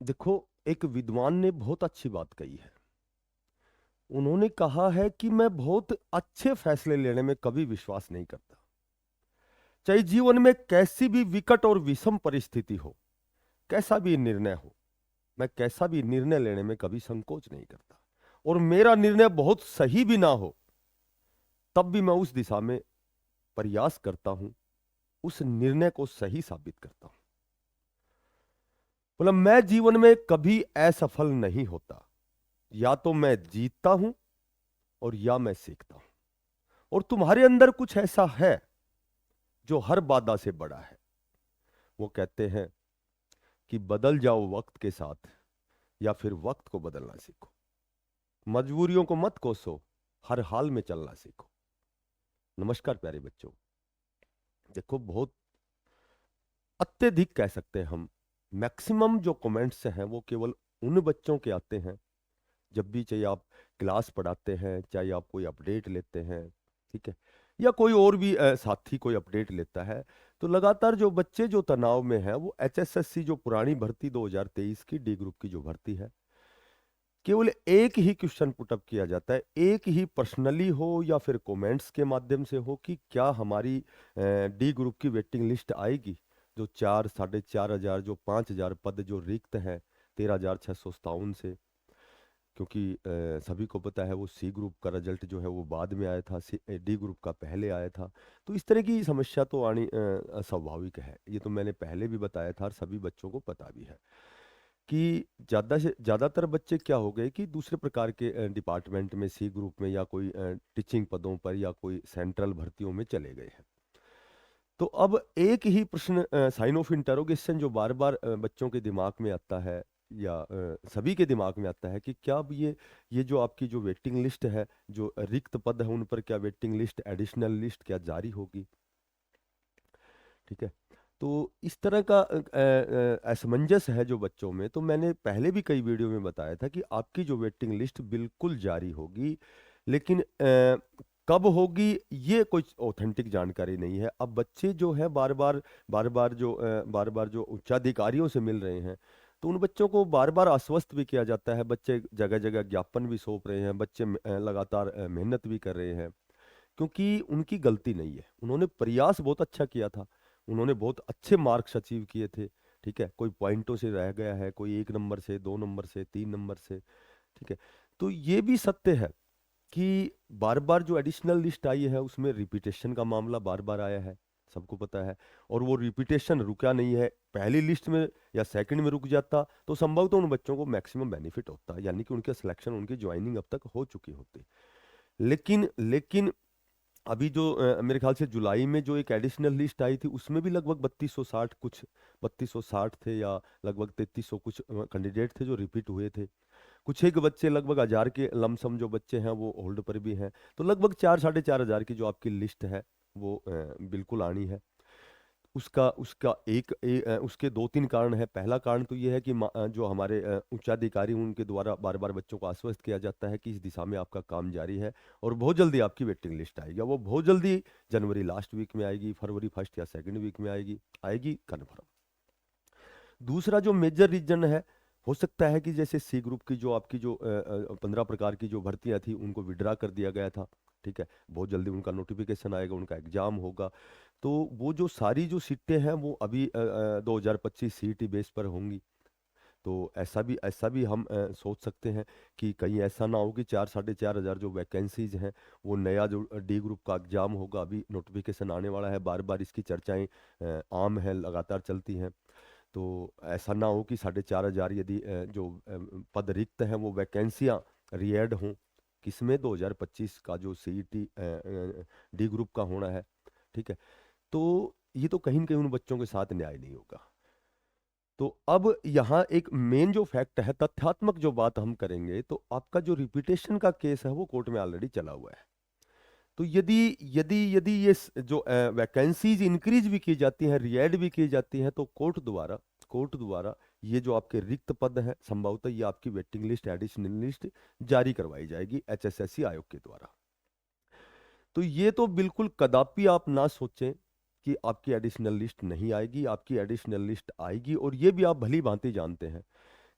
देखो, एक विद्वान ने बहुत अच्छी बात कही है। उन्होंने कहा है कि मैं बहुत अच्छे फैसले लेने में कभी विश्वास नहीं करता। चाहे जीवन में कैसी भी विकट और विषम परिस्थिति हो, कैसा भी निर्णय हो, मैं कैसा भी निर्णय लेने में कभी संकोच नहीं करता। और मेरा निर्णय बहुत सही भी ना हो, तब भी मैं उस दिशा में प्रयास करता हूं, उस निर्णय को सही साबित करता हूं। मतलब मैं जीवन में कभी असफल नहीं होता। या तो मैं जीतता हूं और या मैं सीखता हूं। और तुम्हारे अंदर कुछ ऐसा है जो हर बाधा से बड़ा है। वो कहते हैं कि बदल जाओ वक्त के साथ, या फिर वक्त को बदलना सीखो। मजबूरियों को मत कोसो, हर हाल में चलना सीखो। नमस्कार प्यारे बच्चों। देखो, बहुत अत्यधिक कह सकते हैं हम, मैक्सिमम जो कमेंट्स हैं वो केवल उन बच्चों के आते हैं जब भी, चाहे आप क्लास पढ़ाते हैं, चाहे आप कोई अपडेट लेते हैं, ठीक है, या कोई और भी साथी कोई अपडेट लेता है, तो लगातार जो बच्चे जो तनाव में हैं वो एचएसएससी जो पुरानी भर्ती 2023 की डी ग्रुप की जो भर्ती है, केवल एक ही क्वेश्चन पुटअप किया जाता है, एक ही पर्सनली हो या फिर कमेंट्स के माध्यम से हो, कि क्या हमारी डी ग्रुप की वेटिंग लिस्ट आएगी। जो 4 साढ़े 4 हजार जो 5 हजार पद जो रिक्त हैं 13,657 से, क्योंकि सभी को पता है वो सी ग्रुप का रिजल्ट जो है वो बाद में आया था, डी ग्रुप का पहले आया था। तो इस तरह की समस्या तो आनी स्वाभाविक है। ये तो मैंने पहले भी बताया था और सभी बच्चों को पता भी है कि ज़्यादा से ज़्यादातर बच्चे क्या हो गए कि दूसरे प्रकार के डिपार्टमेंट में, सी ग्रुप में, या कोई टीचिंग पदों पर, या कोई सेंट्रल भर्तियों में चले गए हैं। तो अब एक ही प्रश्न, साइन ऑफ इंटरोगेशन, जो बार बार बच्चों के दिमाग में आता है, या सभी के दिमाग में आता है कि क्या अब ये जो आपकी जो वेटिंग लिस्ट है, जो रिक्त पद है, उन पर क्या वेटिंग लिस्ट, एडिशनल लिस्ट क्या जारी होगी। ठीक है। तो इस तरह का असमंजस है जो बच्चों में। तो मैंने पहले भी कई वीडियो में बताया था कि आपकी जो वेटिंग लिस्ट बिल्कुल जारी होगी, लेकिन कब होगी ये कोई ऑथेंटिक जानकारी नहीं है। अब बच्चे जो है बार बार जो उच्चाधिकारियों से मिल रहे हैं, तो उन बच्चों को बार बार आश्वस्त भी किया जाता है। बच्चे जगह जगह ज्ञापन भी सौंप रहे हैं, बच्चे लगातार मेहनत भी कर रहे हैं, क्योंकि उनकी गलती नहीं है। उन्होंने प्रयास बहुत अच्छा किया था, उन्होंने बहुत अच्छे मार्क्स अचीव किए थे। ठीक है, कोई पॉइंटों से रह गया है, कोई 1 नंबर से, 2 नंबर से, 3 नंबर से। ठीक है। तो ये भी सत्य है कि बार बार जो एडिशनल लिस्ट आई है उसमें रिपीटेशन का मामला बार बार आया है, सबको पता है। और वो रिपीटेशन रुका नहीं है, पहली लिस्ट में या सेकंड में रुक जाता तो संभव तो उन बच्चों को मैक्सिमम बेनिफिट होता, यानी कि उनका सिलेक्शन, उनकी ज्वाइनिंग अब तक हो चुकी होती। लेकिन लेकिन अभी जो मेरे ख्याल से जुलाई में जो एक एडिशनल लिस्ट आई थी, उसमें भी लगभग 3260 कुछ, 3260 थे, या लगभग 3300 कुछ कैंडिडेट थे जो रिपीट हुए थे। कुछ एक बच्चे, लगभग 1000 के लमसम जो बच्चे हैं वो होल्ड पर भी हैं। तो लगभग 4 साढ़े 4 हजार की जो आपकी लिस्ट है वो बिल्कुल आनी है। उसका उसका उसके दो तीन कारण है। पहला कारण तो ये है कि जो हमारे उच्चाधिकारी उनके द्वारा बार बार बच्चों को आश्वस्त किया जाता है कि इस दिशा में आपका काम जारी है और बहुत जल्दी आपकी वेटिंग लिस्ट आएगी। वो बहुत जल्दी जनवरी लास्ट वीक में आएगी, फरवरी फर्स्ट या सेकंड वीक में आएगी, आएगी कन्फर्म। दूसरा जो मेजर रीजन है, हो सकता है कि जैसे सी ग्रुप की जो आपकी जो 15 प्रकार की जो भर्तियां थी उनको विड्रा कर दिया गया था। ठीक है, बहुत जल्दी उनका नोटिफिकेशन आएगा, उनका एग्जाम होगा। तो वो जो सारी जो सीटें हैं वो अभी 2025 सीईटी बेस पर होंगी। तो ऐसा भी हम सोच सकते हैं कि कहीं ऐसा ना हो कि 4 साढ़े 4 हजार जो वैकेंसीज हैं, वो नया जो डी ग्रुप का एग्जाम होगा, अभी नोटिफिकेशन आने वाला है, बार बार इसकी चर्चाएं आम हैं, लगातार चलती हैं। तो ऐसा ना हो कि 4,500 यदि जो पद रिक्त हैं वो वैकेंसियां रीएड हों, किसमें 2025 का जो सीईटी डी ग्रुप का होना है। ठीक है। तो ये तो कहीं न कहीं उन बच्चों के साथ न्याय नहीं होगा। तो अब यहाँ एक मेन जो फैक्ट है, तथ्यात्मक जो बात हम करेंगे, तो आपका जो रिपीटेशन का केस है वो कोर्ट में ऑलरेडी चला हुआ है। तो यदि यदि यदि ये जो वैकेंसीज इंक्रीज भी की जाती हैं, रिएड भी की जाती हैं, तो कोर्ट द्वारा ये जो आपके रिक्त पद हैं, संभवतः ये आपकी वेटिंग लिस्ट, एडिशनल लिस्ट जारी करवाई जाएगी एचएसएससी आयोग के द्वारा। तो ये तो बिल्कुल कदापि आप ना सोचें कि आपकी एडिशनल लिस्ट नहीं आएगी। आपकी एडिशनल लिस्ट आएगी, और ये भी आप भली भांति जानते हैं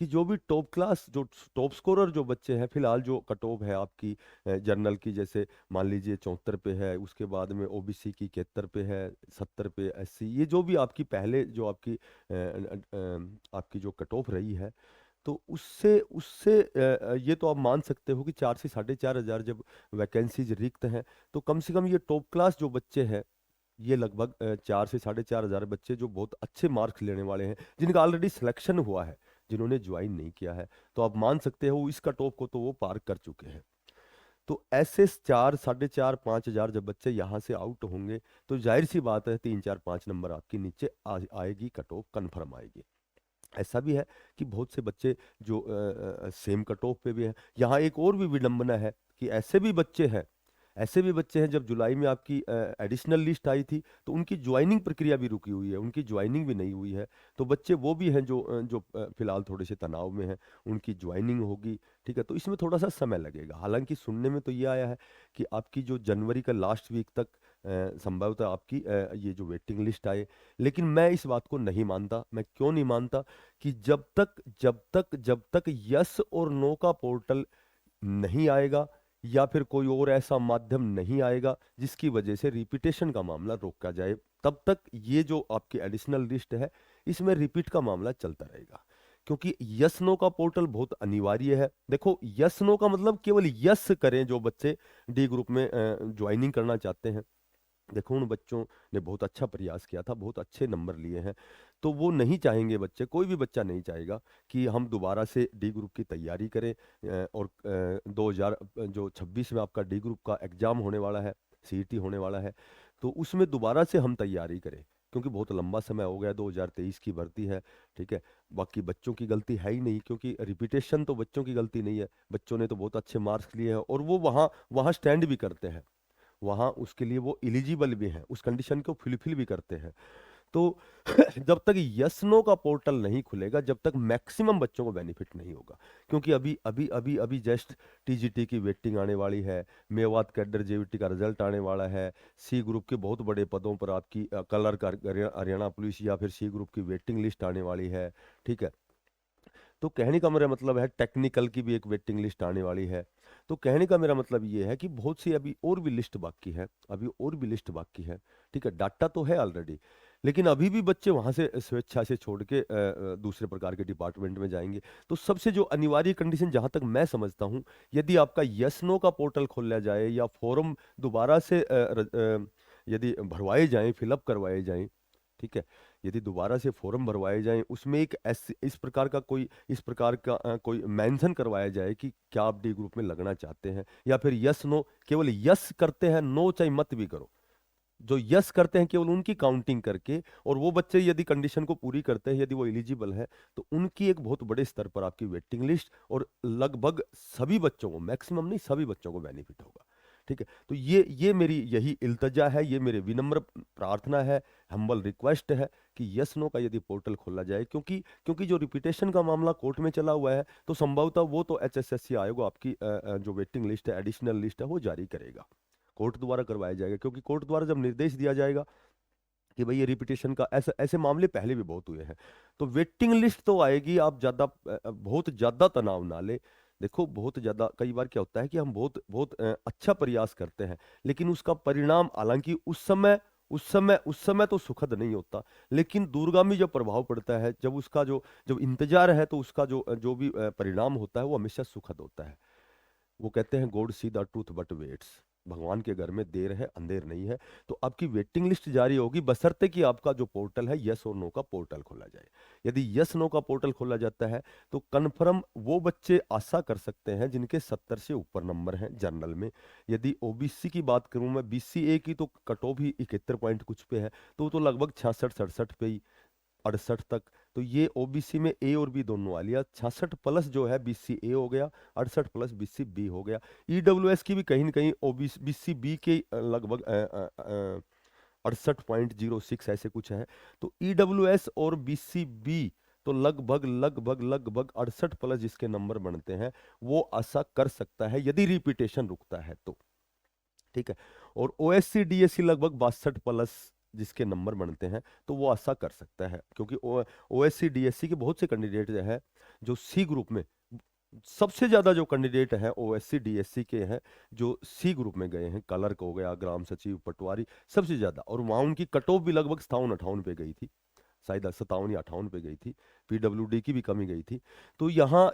कि जो भी टॉप क्लास जो टॉप स्कोरर जो बच्चे हैं, फिलहाल जो कट ऑफ है आपकी जर्नल की, जैसे मान लीजिए 74 पे है, उसके बाद में ओबीसी की 71 पे है, 70 पे एससी, ये जो भी आपकी पहले जो आपकी आपकी जो कट ऑफ रही है, तो उससे उससे ये तो आप मान सकते हो कि 4 से 4,500 जब वैकेंसीज रिक्त हैं, तो कम से कम ये टॉप क्लास जो बच्चे हैं, ये लगभग 4 से 4,500 बच्चे जो बहुत अच्छे मार्क्स लेने वाले हैं, जिनका ऑलरेडी सिलेक्शन हुआ है, जिन्होंने ज्वाइन नहीं किया है, तो आप मान सकते हो इस कट ऑफ को तो वो पार कर चुके हैं। तो ऐसे 4, 4,500, 5,000 जब बच्चे यहाँ से आउट होंगे, तो जाहिर सी बात है 3, 4, 5 नंबर आपकी नीचे आएगी, कट ऑफ कन्फर्म आएगी। ऐसा भी है कि बहुत से बच्चे जो सेम कट ऑफ पे भी हैं। यहाँ एक और भी विडंबना है कि ऐसे भी बच्चे हैं जब जुलाई में आपकी एडिशनल लिस्ट आई थी, तो उनकी ज्वाइनिंग प्रक्रिया भी रुकी हुई है, उनकी ज्वाइनिंग भी नहीं हुई है। तो बच्चे वो भी हैं जो फिलहाल थोड़े से तनाव में हैं, उनकी ज्वाइनिंग होगी। ठीक है, तो इसमें थोड़ा सा समय लगेगा। हालांकि सुनने में तो ये आया है कि आपकी जो जनवरी का लास्ट वीक तक संभवतः आपकी ये जो वेटिंग लिस्ट आए। लेकिन मैं इस बात को नहीं मानता। मैं क्यों नहीं मानता? कि जब तक यस और नो का पोर्टल नहीं आएगा, या फिर कोई और ऐसा माध्यम नहीं आएगा जिसकी वजह से रिपीटेशन का मामला रोका जाए, तब तक ये जो आपकी एडिशनल लिस्ट है, इसमें रिपीट का मामला चलता रहेगा। क्योंकि यस नो का पोर्टल बहुत अनिवार्य है। देखो, यस नो का मतलब केवल यस करें जो बच्चे डी ग्रुप में ज्वाइनिंग करना चाहते हैं। देखो, उन बच्चों ने बहुत अच्छा प्रयास किया था, बहुत अच्छे नंबर लिए हैं, तो वो नहीं चाहेंगे, बच्चे, कोई भी बच्चा नहीं चाहेगा कि हम दोबारा से डी ग्रुप की तैयारी करें। और 2026 में आपका डी ग्रुप का एग्जाम होने वाला है, सीईटी होने वाला है, तो उसमें दोबारा से हम तैयारी करें, क्योंकि बहुत लंबा समय हो गया, 2023 की भर्ती है। ठीक है, बाकी बच्चों की गलती है ही नहीं, क्योंकि रिपीटेशन तो बच्चों की गलती नहीं है। बच्चों ने तो बहुत अच्छे मार्क्स लिए हैं, और वो वहाँ वहाँ स्टैंड भी करते हैं, वहाँ उसके लिए वो एलिजिबल भी हैं, उस कंडीशन को फुलफिल भी करते हैं। तो जब तक यस नो का पोर्टल नहीं खुलेगा, जब तक मैक्सिमम बच्चों को बेनिफिट नहीं होगा। क्योंकि अभी अभी अभी अभी जस्ट टीजीटी की वेटिंग आने वाली है, मेवात कैडर जेवीटी का रिजल्ट आने वाला है, सी ग्रुप के बहुत बड़े पदों पर आपकी कलर हरियाणा पुलिस या फिर सी ग्रुप की वेटिंग लिस्ट आने वाली है। ठीक है, तो कहने का मेरा मतलब है टेक्निकल की भी एक वेटिंग लिस्ट आने वाली है। तो कहने का मेरा मतलब ये है कि बहुत सी अभी और भी लिस्ट बाकी है, अभी और भी लिस्ट बाकी है। ठीक है, डाटा तो है ऑलरेडी, लेकिन अभी भी बच्चे वहां से स्वेच्छा से छोड़ के दूसरे प्रकार के डिपार्टमेंट में जाएंगे। तो सबसे जो अनिवार्य कंडीशन जहां तक मैं समझता हूं, यदि आपका यस नो का पोर्टल खोला जाए या फॉर्म दोबारा से यदि भरवाए जाएं, फिलअप करवाए जाएं, ठीक है, यदि दोबारा से फॉर्म भरवाए जाएं, उसमें एक इस प्रकार का कोई मेंशन करवाया जाए कि क्या आप डी ग्रुप में लगना चाहते हैं, या फिर यस नो, केवल यस करते हैं, नो चाहे मत भी करो। जो यस करते हैं केवल उनकी काउंटिंग करके, और वो बच्चे यदि कंडीशन को पूरी करते हैं, यदि वो एलिजिबल है, तो उनकी एक बहुत बड़े स्तर पर आपकी वेटिंग लिस्ट, और लगभग सभी बच्चों को, मैक्सिमम नहीं सभी बच्चों को बेनिफिट होगा। ठीक है, तो ये मेरी यही इल्तजा है, ये मेरे विनम्र प्रार्थना है, हम्बल रिक्वेस्ट है कि यस नो का यदि पोर्टल खोला जाए। क्योंकि जो रिपीटेशन का मामला कोर्ट में चला हुआ है, तो संभवतः वो तो एचएसएससी आयोग आपकी जो वेटिंग लिस्ट है, एडिशनल लिस्ट है, वो जारी करेगा, कोर्ट द्वारा करवाया जाएगा। क्योंकि कोर्ट द्वारा जब निर्देश दिया जाएगा कि भाई ये रिपीटेशन का, ऐसे ऐसे मामले पहले भी बहुत हुए हैं, तो वेटिंग लिस्ट तो आएगी। आप ज्यादा बहुत ज्यादा तनाव ना ले। देखो, बहुत ज्यादा कई बार क्या होता है कि हम बहुत बहुत अच्छा प्रयास करते हैं, लेकिन उसका परिणाम, हालांकि उस समय तो सुखद नहीं होता, लेकिन दूरगामी जब प्रभाव पड़ता है, जब इंतजार है, तो उसका जो भी परिणाम होता है, वो हमेशा सुखद होता है। वो कहते हैं God see the truth but weights, भगवान के घर में देर है अंधेर नहीं है। तो आपकी वेटिंग लिस्ट जारी होगी, बशर्ते कि आपका जो पोर्टल है, यस और नो का पोर्टल खोला जाए। यदि यस नो का पोर्टल खोला जाता है, तो कन्फर्म वो बच्चे आशा कर सकते हैं जिनके 70 से ऊपर नंबर हैं जनरल में। यदि ओबीसी की बात करूं मैं, बीसीए की तो कट ऑफ ही 71 पॉइंट कुछ पे है, तो वो तो लगभग 66 67 पे ही, 68 तक। तो ये ओबीसी में ए और बी दोनों आ लिया, 66 प्लस जो है बीसी ए हो गया, 68 प्लस बीसी बी हो गया। ईडब्ल्यूएस की भी कहीं ना कहीं ओबीसी बीसी बी के लगभग 68.06 ऐसे कुछ है। तो ईडब्ल्यूएस और बीसी बी तो लगभग लगभग लगभग 68 प्लस जिसके नंबर बनते हैं, वो आशा कर सकता है यदि रिपीटेशन रुकता है तो। ठीक है, और ओएससी डीएससी लगभग 62 प्लस जिसके नंबर बनते हैं तो वो ऐसा कर सकता है, क्योंकि ओएससी डीएससी के बहुत से कैंडिडेट जो है जो सी ग्रुप में, सबसे ज्यादा जो कैंडिडेट हैं ओएससी डीएससी के हैं जो सी ग्रुप में गए हैं, क्लर्क हो गया, ग्राम सचिव, पटवारी, सबसे ज्यादा। और वहां उनकी कट ऑफ भी लगभग 57-58 पे गई थी, शायद 57 या 58 पे गई थी। पीडब्ल्यूडी की भी कमी गई थी। तो यहाँ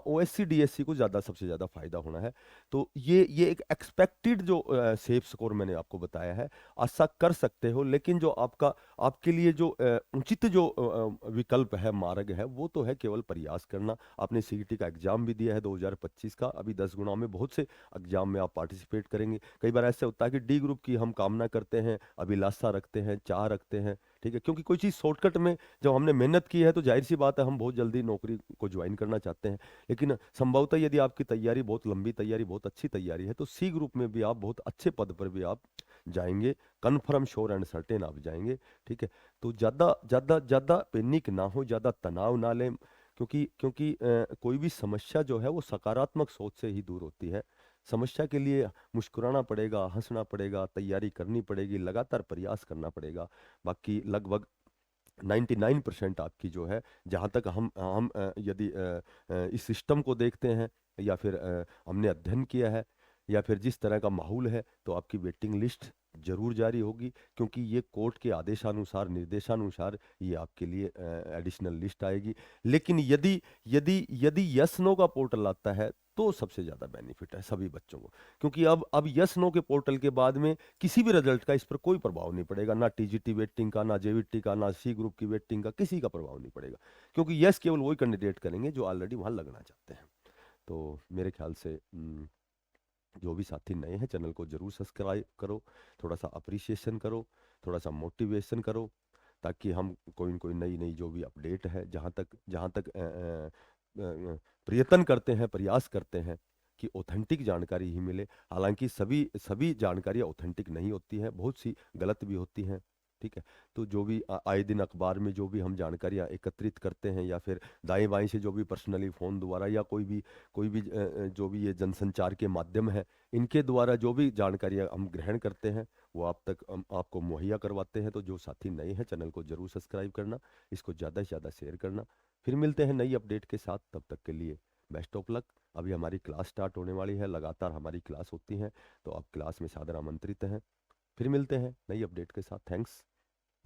ओएससी डीएससी को ज्यादा, सबसे ज्यादा फायदा होना है। तो ये एक एक्सपेक्टेड जो सेफ स्कोर मैंने आपको बताया है, ऐसा कर सकते हो। लेकिन जो आपके लिए जो उचित जो विकल्प है, मार्ग है, वो तो है केवल प्रयास करना। आपने सीईटी का एग्जाम भी दिया है 2025 का, अभी 10 गुना में बहुत से एग्जाम में आप पार्टिसिपेट करेंगे। कई बार ऐसे होता है कि डी ग्रुप की हम कामना करते हैं, अभिलाषा रखते हैं, चाह रखते हैं, ठीक है, क्योंकि कोई चीज़ शॉर्टकट में जब हमने मेहनत की है तो जाहिर सी बात है हम बहुत जल्दी नौकरी को ज्वाइन करना चाहते हैं। लेकिन संभवतः यदि आपकी तैयारी बहुत लंबी तैयारी, बहुत अच्छी तैयारी है, तो सी ग्रुप में भी आप बहुत अच्छे पद पर भी आप जाएंगे, कन्फर्म, श्योर एंड सर्टेन आप जाएंगे। ठीक है, तो ज़्यादा ज़्यादा ज़्यादा पैनिक ना हो, ज़्यादा तनाव ना लें, क्योंकि कोई भी समस्या जो है वो सकारात्मक सोच से ही दूर होती है। समस्या के लिए मुस्कुराना पड़ेगा, हंसना पड़ेगा, तैयारी करनी पड़ेगी, लगातार प्रयास करना पड़ेगा। बाकी लगभग 99% आपकी जो है, जहाँ तक हम यदि इस सिस्टम को देखते हैं, या फिर हमने अध्ययन किया है, या फिर जिस तरह का माहौल है, तो आपकी वेटिंग लिस्ट जरूर जारी होगी, क्योंकि ये कोर्ट के आदेशानुसार, निर्देशानुसार ये आपके लिए एडिशनल लिस्ट आएगी। लेकिन यदि यदि यदि यस नो का पोर्टल आता है तो सबसे ज़्यादा बेनिफिट है सभी बच्चों को, क्योंकि अब यस नो के पोर्टल के बाद में किसी भी रिजल्ट का इस पर कोई प्रभाव नहीं पड़ेगा, ना टीजीटी वेटिंग का, ना जेवीटी का, ना सी ग्रुप की वेटिंग का, किसी का प्रभाव नहीं पड़ेगा, क्योंकि यस केवल वही कैंडिडेट करेंगे जो ऑलरेडी वहां लगना चाहते हैं। तो मेरे ख्याल से जो भी साथी नए हैं, चैनल को जरूर सब्सक्राइब करो, थोड़ा सा अप्रिसिएशन करो, थोड़ा सा मोटिवेशन करो, ताकि हम कोई न कोई नई नई जो भी अपडेट है, जहाँ तक प्रयत्न करते हैं, प्रयास करते हैं कि ऑथेंटिक जानकारी ही मिले। हालांकि सभी सभी जानकारियाँ ऑथेंटिक नहीं होती हैं, बहुत सी गलत भी होती हैं। ठीक है, तो जो भी आए दिन अखबार में जो भी हम जानकारियाँ एकत्रित करते हैं, या फिर दाएं बाएं से जो भी पर्सनली फ़ोन द्वारा, या कोई भी जो भी ये जनसंचार के माध्यम है, इनके द्वारा जो भी जानकारियाँ हम ग्रहण करते हैं, वो आप तक हम आपको मुहैया करवाते हैं। तो जो साथी नए हैं, चैनल को जरूर सब्सक्राइब करना, इसको ज़्यादा से ज़्यादा शेयर करना। फिर मिलते हैं नई अपडेट के साथ, तब तक के लिए बेस्ट ऑफ लक। अभी हमारी क्लास स्टार्ट होने वाली है, लगातार हमारी क्लास होती हैं, तो आप क्लास में सादर आमंत्रित हैं। फिर मिलते हैं नई अपडेट के साथ। थैंक्स,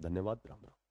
धन्यवाद, राम राम।